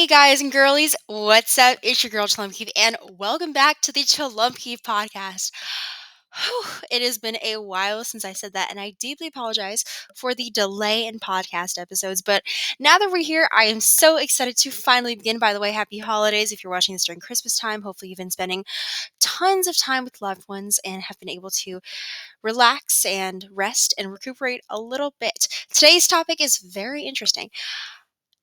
Hey guys and girlies, what's up? It's your girl Chelumpkeif, and welcome back to the Chelumpkeif podcast. Whew, it has been a while since I said that, and I deeply apologize for the delay in podcast episodes. But now that we're here, I am so excited to finally begin. By the way, happy holidays if you're watching this during Christmas time. Hopefully, you've been spending tons of time with loved ones and have been able to relax and rest and recuperate a little bit. Today's topic is very interesting.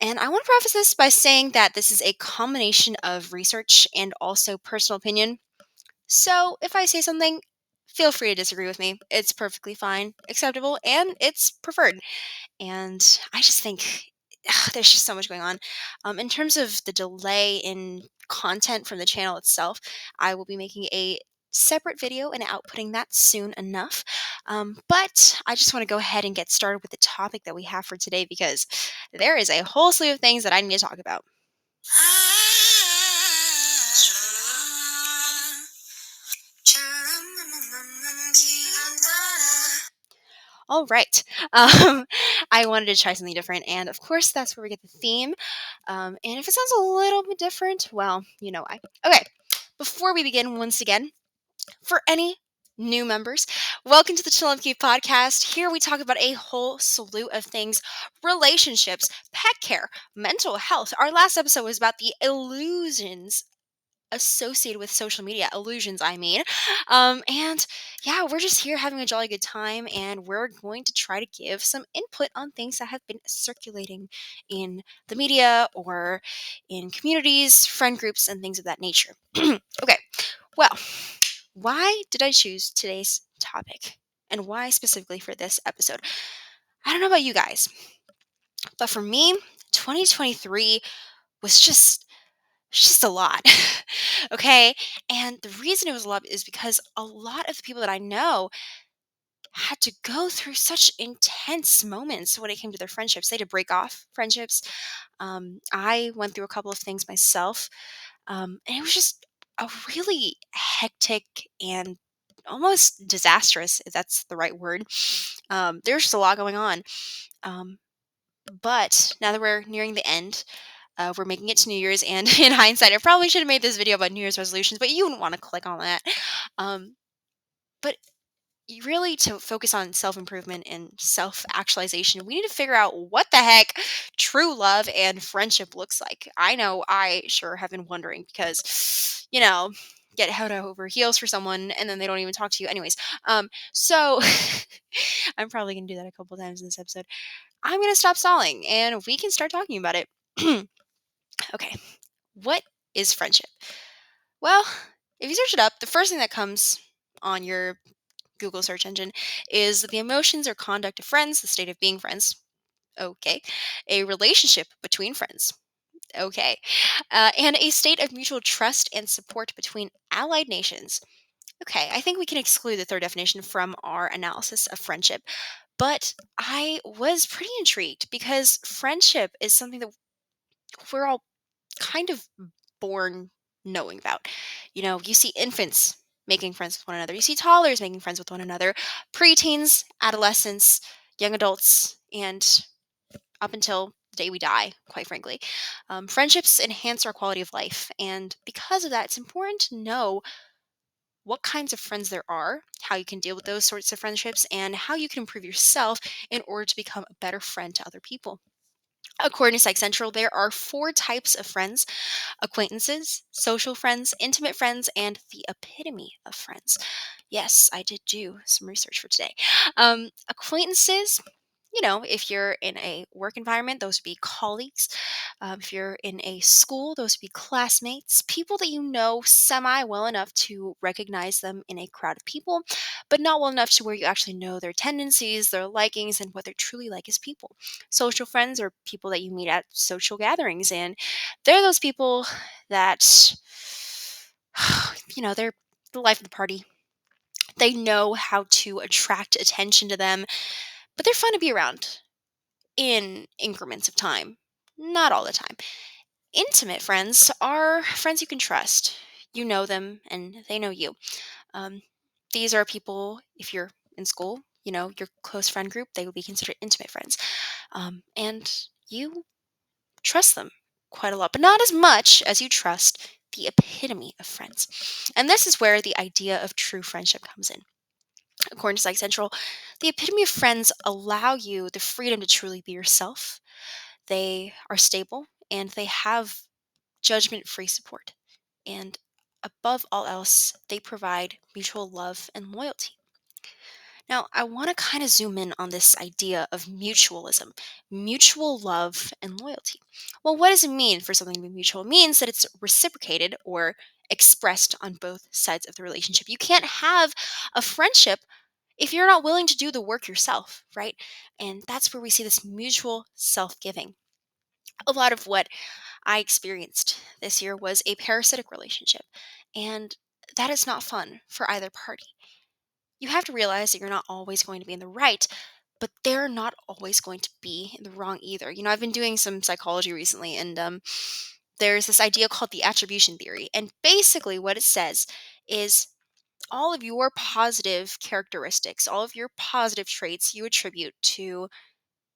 And I want to preface this by saying that this is a combination of research and also personal opinion. So if I say something, feel free to disagree with me. It's perfectly fine, acceptable, and it's preferred. And I just think there's just so much going on. In terms of the delay in content from the channel itself, I will be making a separate video and outputting that soon enough. But I just want to go ahead and get started with the topic that we have for today because there is a whole slew of things that I need to talk about. All right. I wanted to try something different, and of course, that's where we get the theme. And if it sounds a little bit different, well, you know why. Okay, before we begin, once again, for any new members, welcome to the Chelumpkeif podcast. Here we talk about a whole slew of things: relationships, pet care, mental health. Our last episode was about the illusions associated with social media, illusions I mean. And yeah, we're just here having a jolly good time, and we're going to try to give some input on things that have been circulating in the media or in communities, friend groups, and things of that nature. Okay, well, why did I choose today's topic, and why specifically for this episode? I don't know about you guys, but for me, 2023 was just a lot. Okay. And the reason it was a lot is because a lot of the people that I know had to go through such intense moments when it came to their friendships. They had to break off friendships. I went through a couple of things myself. And it was just a really hectic and almost disastrous, if that's the right word. There's just a lot going on. Um, but now that we're nearing the end, we're making it to New Year's, and in hindsight, I probably should have made this video about New Year's resolutions, but you wouldn't want to click on that. But really, to focus on self improvement and self actualization, we need to figure out what the heck true love and friendship looks like. I know I sure have been wondering because, get head over heels for someone and then they don't even talk to you. Anyways, so I'm probably going to do that a couple times in this episode. I'm going to stop stalling and we can start talking about it. Okay, what is friendship? Well, if you search it up, the first thing that comes on your Google search engine is the emotions or conduct of friends, the state of being friends. Okay. A relationship between friends. Okay. And a state of mutual trust and support between allied nations. Okay. I think we can exclude the third definition from our analysis of friendship. But I was pretty intrigued because friendship is something that we're all kind of born knowing about. You see infants making friends with one another, you see toddlers making friends with one another, preteens, adolescents, young adults, and up until the day we die, quite frankly. Friendships enhance our quality of life, and because of that, it's important to know what kinds of friends there are, how you can deal with those sorts of friendships, and how you can improve yourself in order to become a better friend to other people. According to Psych Central, there are 4 types of friends: acquaintances, social friends, intimate friends, and the epitome of friends. Yes, I did do some research for today. Acquaintances, if you're in a work environment, those would be colleagues. If you're in a school, those would be classmates, people that you know semi well enough to recognize them in a crowd of people, but not well enough to where you actually know their tendencies, their likings, and what they're truly like as people. Social friends are people that you meet at social gatherings, and they're those people that, they're the life of the party. They know how to attract attention to them, but they're fun to be around in increments of time, not all the time. Intimate friends are friends you can trust. You know them and they know you. Um, these are people, if you're in school, your close friend group, they would be considered intimate friends. And you trust them. quite a lot, but not as much as you trust the epitome of friends. And this is where the idea of true friendship comes in. According to Psych Central, the epitome of friends allow you the freedom to truly be yourself. They are stable and they have judgment free support. And above all else, they provide mutual love and loyalty. Now, I want to kind of zoom in on this idea of mutualism, mutual love and loyalty. Well, what does it mean for something to be mutual? It means that it's reciprocated or expressed on both sides of the relationship. You can't have a friendship if you're not willing to do the work yourself, right? And that's where we see this mutual self giving. A lot of what I experienced this year was a parasitic relationship, and that is not fun for either party. You have to realize that you're not always going to be in the right, but they're not always going to be in the wrong either. I've been doing some psychology recently, and there's this idea called the attribution theory. And basically, what it says is all of your positive characteristics, all of your positive traits you attribute to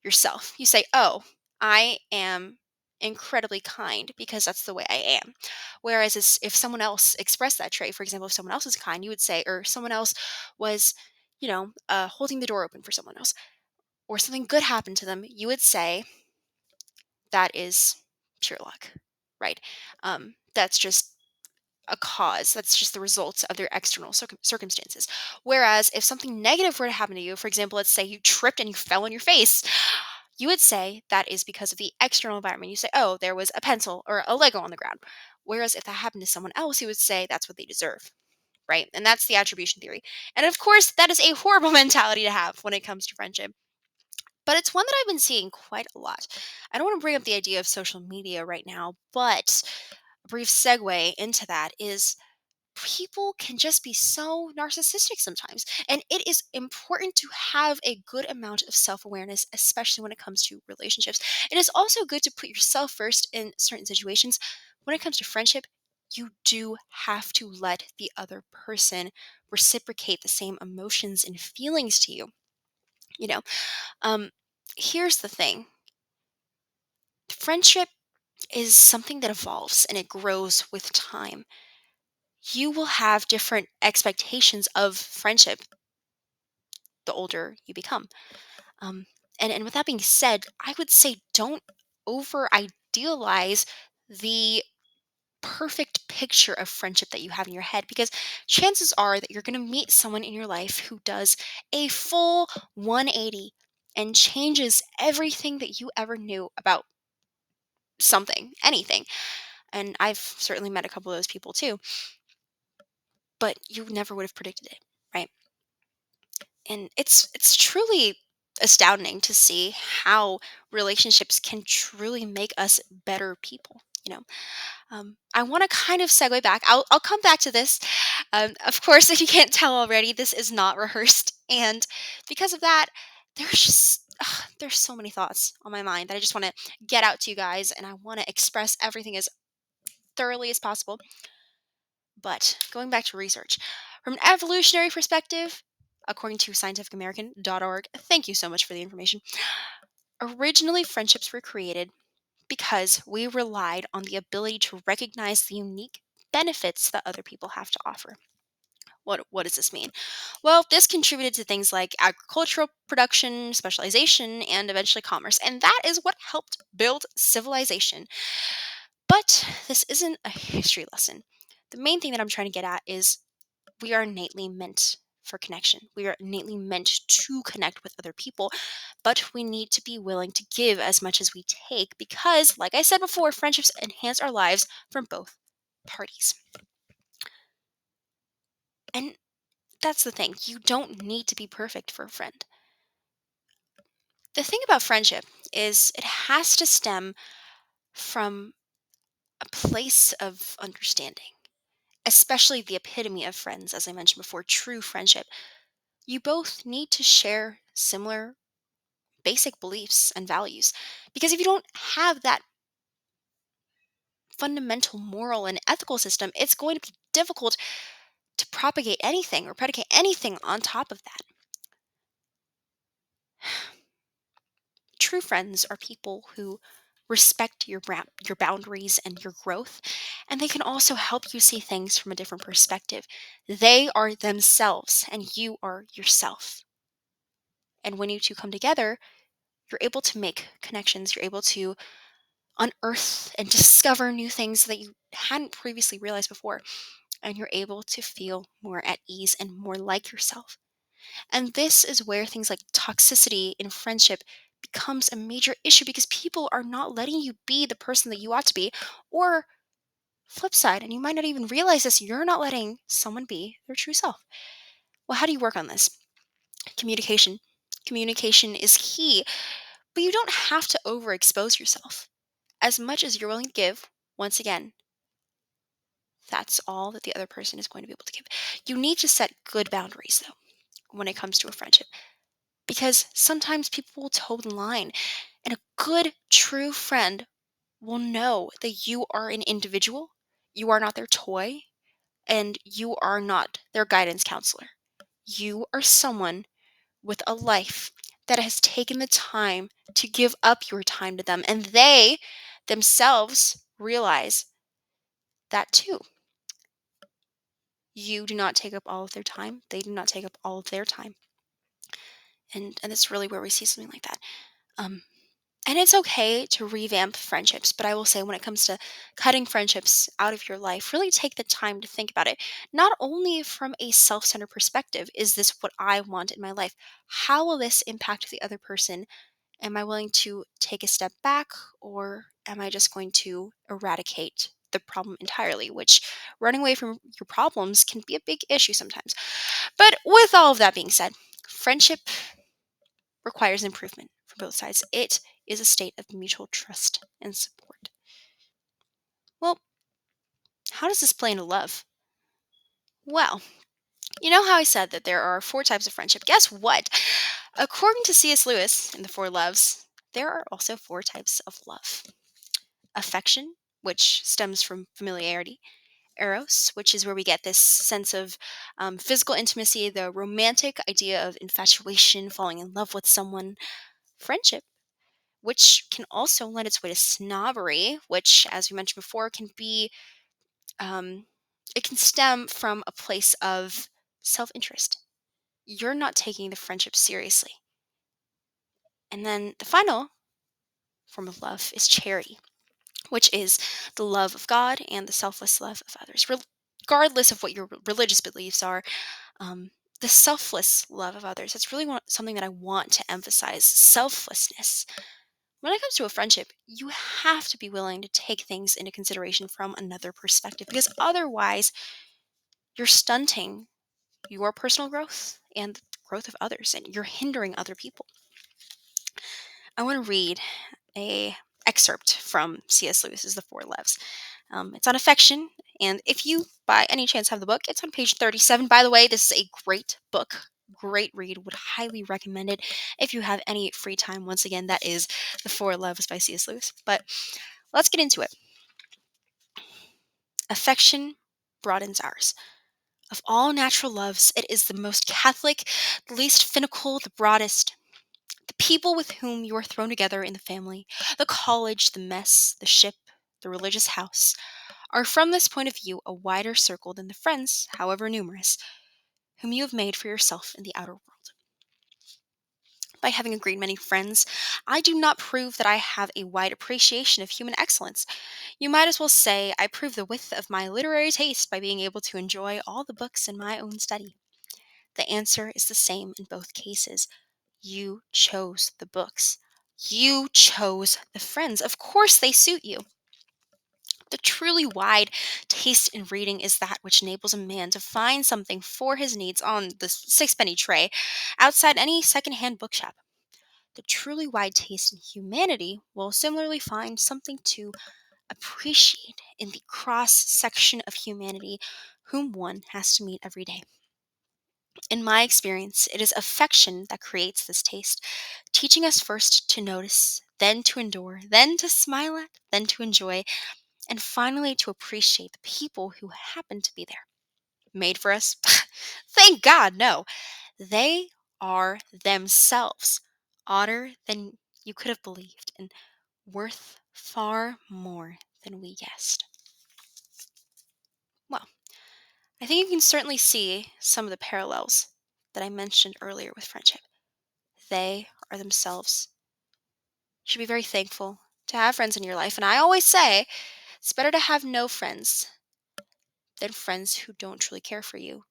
yourself. You say, oh, I am incredibly kind because that's the way I am. Whereas if someone else expressed that trait, for example, if someone else is kind, you would say, or someone else was, holding the door open for someone else, or something good happened to them, you would say that is pure luck, right? That's just a cause. That's just the results of their external circumstances. Whereas if something negative were to happen to you, for example, let's say you tripped and you fell on your face, you would say that is because of the external environment. You say, oh, there was a pencil or a Lego on the ground. Whereas if that happened to someone else, you would say that's what they deserve, right? And that's the attribution theory. And of course, that is a horrible mentality to have when it comes to friendship. But it's one that I've been seeing quite a lot. I don't want to bring up the idea of social media right now, but a brief segue into that is people can just be so narcissistic sometimes. And it is important to have a good amount of self awareness, especially when it comes to relationships. It is also good to put yourself first in certain situations. When it comes to friendship, you do have to let the other person reciprocate the same emotions and feelings to you. You know, um, here's the thing: friendship is something that evolves and it grows with time. You will have different expectations of friendship the older you become. Um, and with that being said, I would say don't over idealize the perfect picture of friendship that you have in your head, because chances are that you're going to meet someone in your life who does a full 180 and changes everything that you ever knew about something, anything. And I've certainly met a couple of those people too, but you never would have predicted it, right? And it's truly astounding to see how relationships can truly make us better people. I want to kind of segue back. I'll come back to this. Of course, if you can't tell already, this is not rehearsed, and because of that, there's so many thoughts on my mind that I just want to get out to you guys, and I want to express everything as thoroughly as possible. But going back to research, from an evolutionary perspective, according to scientificamerican.org, thank you so much for the information. Originally, friendships were created because we relied on the ability to recognize the unique benefits that other people have to offer. What does this mean? Well, this contributed to things like agricultural production, specialization, and eventually commerce. And that is what helped build civilization. But this isn't a history lesson. The main thing that I'm trying to get at is we are innately meant for connection. We are innately meant to connect with other people, but we need to be willing to give as much as we take because, like I said before, friendships enhance our lives from both parties. And that's the thing. You don't need to be perfect for a friend. The thing about friendship is it has to stem from a place of understanding, especially the epitome of friends, as I mentioned before, true friendship. You both need to share similar basic beliefs and values. Because if you don't have that fundamental moral and ethical system, it's going to be difficult to propagate anything or predicate anything on top of that. True friends are people who respect your boundaries and your growth, and they can also help you see things from a different perspective. They are themselves, and you are yourself. And when you two come together, you're able to make connections. You're able to unearth and discover new things that you hadn't previously realized before. And you're able to feel more at ease and more like yourself. And this is where things like toxicity in friendship becomes a major issue because people are not letting you be the person that you ought to be. Or flip side, and you might not even realize this, you're not letting someone be their true self. Well, how do you work on this? Communication. Communication is key, but you don't have to overexpose yourself. As much as you're willing to give, once again, that's all that the other person is going to be able to give. You need to set good boundaries, though, when it comes to a friendship, because sometimes people will toe the line, and a good, true friend will know that you are an individual, you are not their toy, and you are not their guidance counselor. You are someone with a life that has taken the time to give up your time to them, and they themselves realize that too. You do not take up all of their time, they do not take up all of their time. And that's really where we see something like that. Um, and it's okay to revamp friendships, but I will say when it comes to cutting friendships out of your life, really take the time to think about it. Not only from a self centered perspective, is this what I want in my life? How will this impact the other person? Am I willing to take a step back, or am I just going to eradicate the problem entirely? Which running away from your problems can be a big issue sometimes. But with all of that being said, friendship requires improvement from both sides. It is a state of mutual trust and support. Well, how does this play into love? Well, you know how I said that there are four types of friendship? Guess what? According to C.S. Lewis in The Four Loves, there are also four types of love: affection, which stems from familiarity; eros, which is where we get this sense of physical intimacy, the romantic idea of infatuation, falling in love with someone; friendship, which can also lend its way to snobbery, which, as we mentioned before, can be, um, it can stem from a place of self interest. You're not taking the friendship seriously. And then the final form of love is charity, which is the love of God and the selfless love of others. Regardless of what your religious beliefs are, um, the selfless love of others, that's really something that I want to emphasize: selflessness. When it comes to a friendship, you have to be willing to take things into consideration from another perspective, because otherwise, you're stunting your personal growth and the growth of others, and you're hindering other people. I want to read a excerpt from C.S. Lewis's The Four Loves. It's on affection, and if you, by any chance, have the book, it's on page 37. By the way, this is a great book, great read. Would highly recommend it if you have any free time. Once again, that is The Four Loves by C.S. Lewis. But let's get into it. Affection broadens ours. Of all natural loves, it is the most catholic, the least finical, the broadest. The people with whom you are thrown together in the family, the college, the mess, the ship, the religious house, are from this point of view a wider circle than the friends, however numerous, whom you have made for yourself in the outer world. By having a great many friends, I do not prove that I have a wide appreciation of human excellence. You might as well say I prove the width of my literary taste by being able to enjoy all the books in my own study. The answer is the same in both cases. You chose the books. You chose the friends. Of course, they suit you. The truly wide taste in reading is that which enables a man to find something for his needs on the sixpenny tray outside any second-hand bookshop. The truly wide taste in humanity will similarly find something to appreciate in the cross section of humanity whom one has to meet every day. In my experience, it is affection that creates this taste, teaching us first to notice, then to endure, then to smile at, then to enjoy, and finally to appreciate the people who happen to be there. Made for us? Thank God, no. They are themselves odder than you could have believed and worth far more than we guessed. Well, I think you can certainly see some of the parallels that I mentioned earlier with friendship. They are themselves. You should be very thankful to have friends in your life. And I always say it's better to have no friends than friends who don't truly care for you.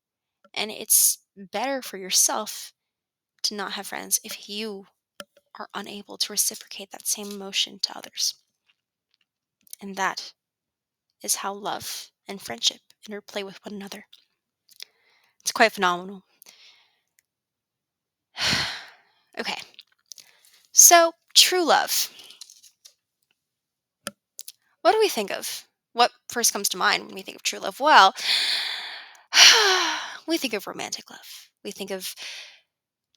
And it's better for yourself to not have friends if you are unable to reciprocate that same emotion to others. And that is how love and friendship interplay with one another. It's quite phenomenal. Okay, so true love. What do we think of? What first comes to mind when we think of true love? Well, we think of romantic love. We think of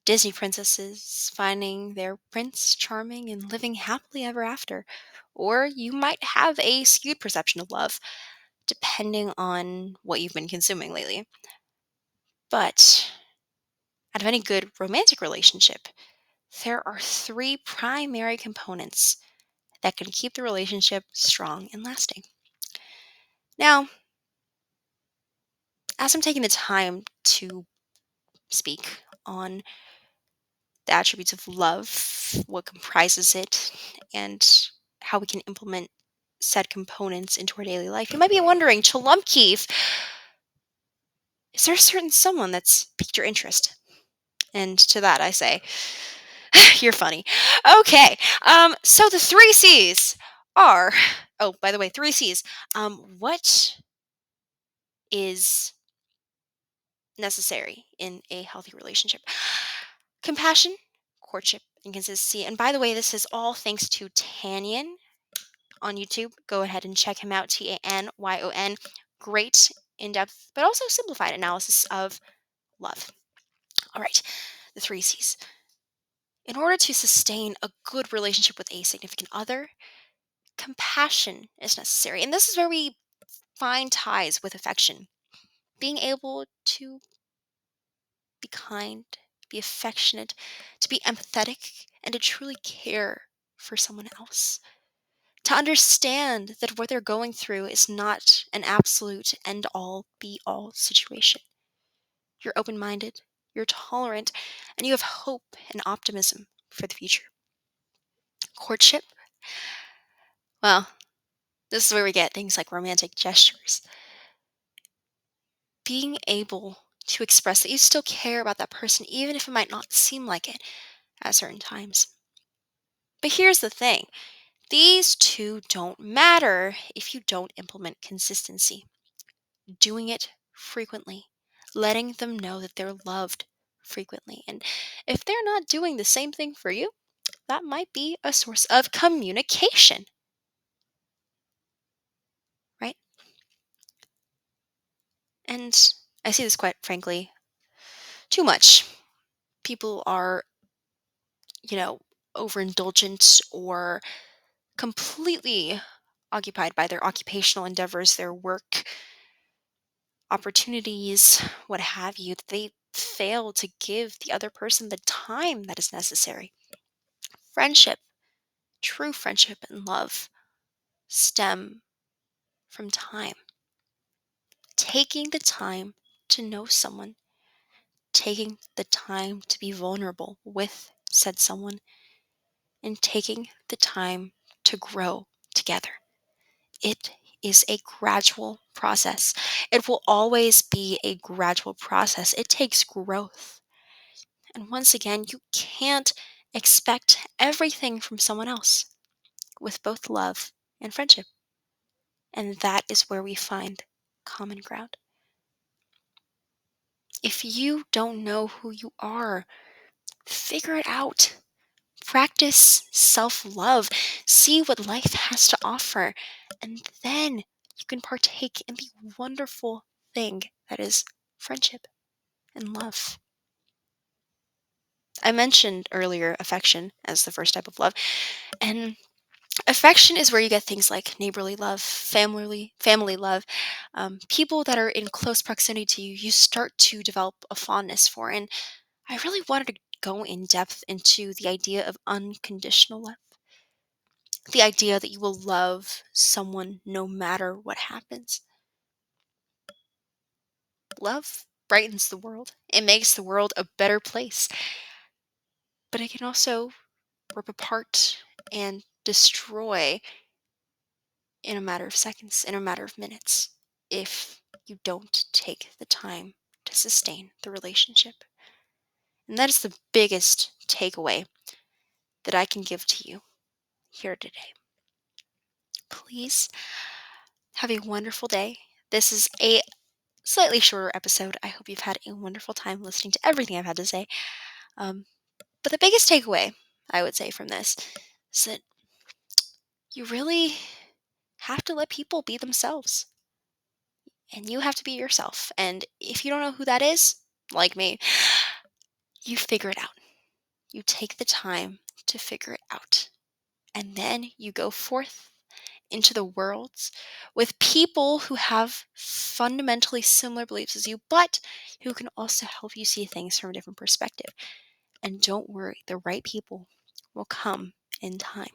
Disney princesses finding their prince charming and living happily ever after. Or you might have a skewed perception of love, depending on what you've been consuming lately. But out of any good romantic relationship, there are three primary components that can keep the relationship strong and lasting. Now, as I'm taking the time to speak on the attributes of love, what comprises it, and how we can implement said components into our daily life, you might be wondering, Chelumpkeif, is there a certain someone that's piqued your interest? And to that I say, you're funny. Okay, so the three C's are, oh, by the way, three C's. What is necessary in a healthy relationship? Compassion, courtship, and consistency. And by the way, this is all thanks to Tanyon on YouTube. Go ahead and check him out. Tanyon. Great, in depth, but also simplified analysis of love. All right, the three C's. In order to sustain a good relationship with a significant other, compassion is necessary. And this is where we find ties with affection. Being able to be kind, be affectionate, to be empathetic, and to truly care for someone else. To understand that what they're going through is not an absolute end all, be all situation. You're open minded, you're tolerant, and you have hope and optimism for the future. Courtship? Well, this is where we get things like romantic gestures. Being able to express that you still care about that person, even if it might not seem like it at certain times. But here's the thing, these two don't matter if you don't implement consistency. Doing it frequently, letting them know that they're loved frequently. And if they're not doing the same thing for you, that might be a source of communication, right? And I see this quite frankly too much. People are, you know, overindulgent or completely occupied by their occupational endeavors, their work opportunities, what have you, that they fail to give the other person the time that is necessary. Friendship, true friendship and love stem from time. Taking the time to know someone, taking the time to be vulnerable with said someone, and taking the time to grow together. It is a gradual process. It will always be a gradual process. It takes growth. And once again, you can't expect everything from someone else with both love and friendship. And that is where we find common ground. If you don't know who you are, figure it out. Practice self love. See what life has to offer. And then you can partake in the wonderful thing that is friendship and love. I mentioned earlier affection as the first type of love. And affection is where you get things like neighborly love, family love, people that are in close proximity to you. You start to develop a fondness for, and I really wanted to go in depth into the idea of unconditional love. The idea that you will love someone no matter what happens. Love brightens the world. It makes the world a better place. But it can also rip apart and destroy in a matter of seconds, in a matter of minutes, if you don't take the time to sustain the relationship. And that is the biggest takeaway that I can give to you here today. Please have a wonderful day. This is a slightly shorter episode. I hope you've had a wonderful time listening to everything I've had to say. But the biggest takeaway, I would say, from this is that you really have to let people be themselves. And you have to be yourself. And if you don't know who that is, like me, you figure it out. You take the time to figure it out. And then you go forth into the world with people who have fundamentally similar beliefs as you, but who can also help you see things from a different perspective. And don't worry, the right people will come in time.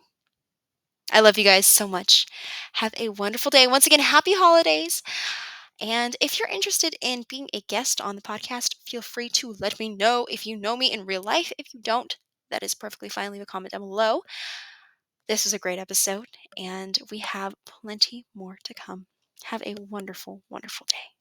I love you guys so much. Have a wonderful day. Once again, happy holidays. And if you're interested in being a guest on the podcast, feel free to let me know if you know me in real life. If you don't, that is perfectly fine. Leave a comment down below. This was a great episode, and we have plenty more to come. Have a wonderful, wonderful day.